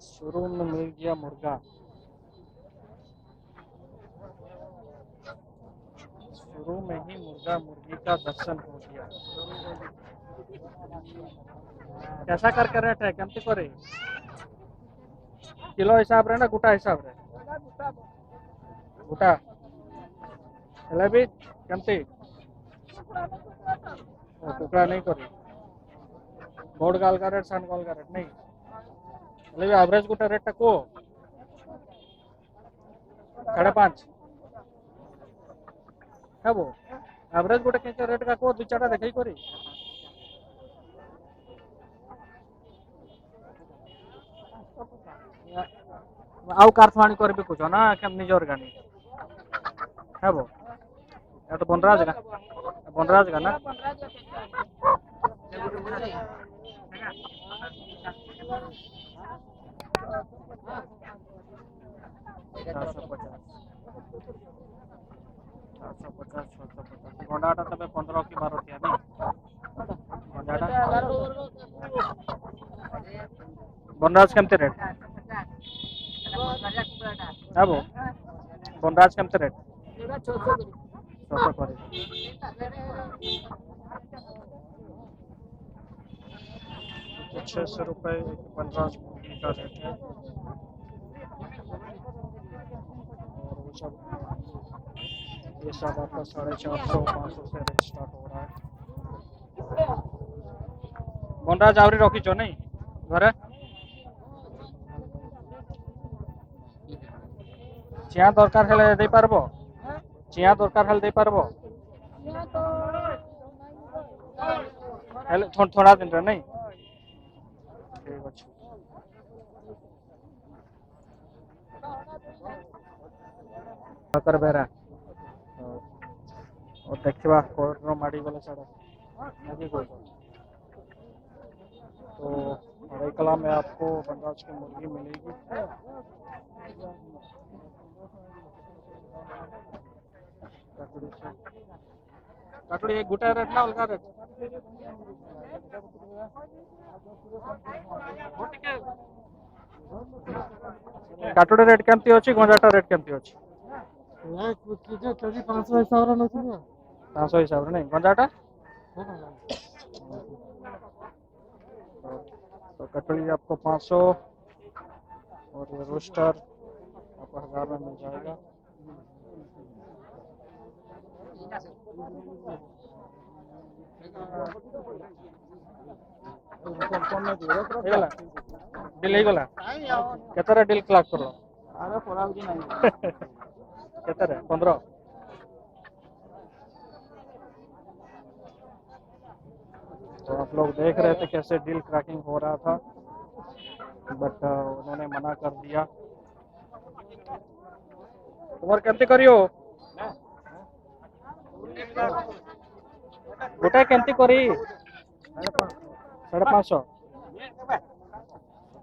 शुरू में मिल गया मुर्गा, शुरू में ही मुर्गा मुर्गी का दर्शन हो गया। कैसा करके रेट है केमती करे? किलो हिसाब रे ना गुटा हिसाब रे? गुटा हेले भी केमती टुकड़ा नहीं करी बोर्ड गाल का रेट सान गाल का रेट नहीं हेले भी एवरेज गुटा रेट को 5.5 है वो एवरेज गोटे के रेट का को दु चारटा देखई करी आउ कारथवाणी करबे कुछ ना केम निजर गानी है वो या तो बनराज का ना गंडाटा तब 15 की 12 थी नहीं बनराज केमते रेट है वो बनराज केमते रेट 600 करे 600 रुपए बनराज मुर्गी का रेट है और वो सब ये सब आपका 450-500 से रेट स्टार्ट हो रहा है बनराज आवरी रखी छो नहीं घरे चिया दरकार हेले दे पारबो चिया दरकार हेले दे पारबो हेले थोड़ा दिन रे नहीं ठीक अछि कर बेरा और देखिबा कोर माडी गले साडे आगे को तो अरेकला में आपको बनराज की मुर्गी मिलेगी काटड़ी एक गुटा रेट ना अलगा रेट काटड़ी रेट केमती अछि गंजाटा रेट केमती अछि केजी 500 हिसाब रे नथि 500 हिसाब रे नहीं गंजाटा तो कटड़ी आपको 500 और ये रोस्टर आपको 1000 में मिल जाएगा डील गला केतरा डील क्लाक करो अरे पड़ा भी नहीं केतरा 15 तो आप लोग देख रहे थे कैसे डील क्रैकिंग हो रहा था बट उन्होंने मना कर दिया तुम्हारे केमती करियो गोटा केमती करी 550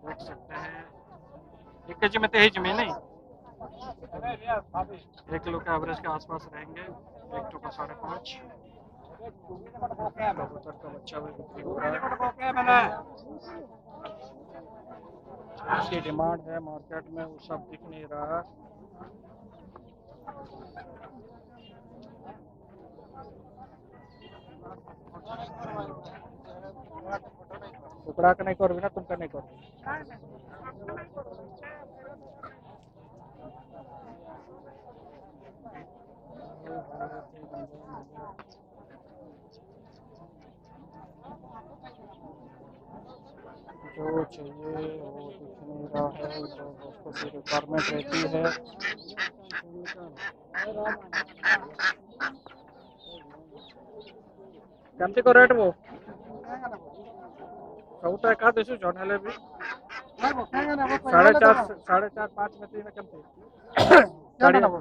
देख सकते हैं 1 केजी में तो ही जमीन नहीं 1 किलो के एवरेज के आसपास रहेंगे 1 टू का 5.5 कबूतर का बच्चा भी बिक्री हो रहा है इसकी डिमांड है मार्केट में वो सब दिख नहीं रहा टुकड़ा का नहीं कर भी ना तुमका नहीं कर जो चाहिए वो दिख नहीं रहा है जो दोस्तों की रिक्वायरमेंट रहती है केमती को रेट वो सबटा का देसु जन हेले भी 4.5 में 3 केमती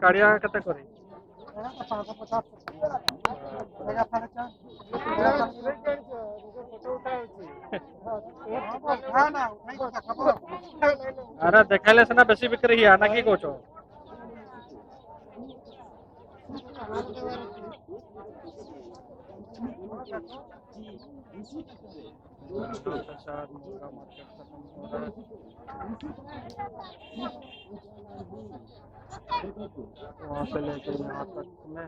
काड़िया कते करी 550 अरे देखाइले से ना बेसी बिक्री है ना की कोचो वहाँ से लेके यहाँ तक में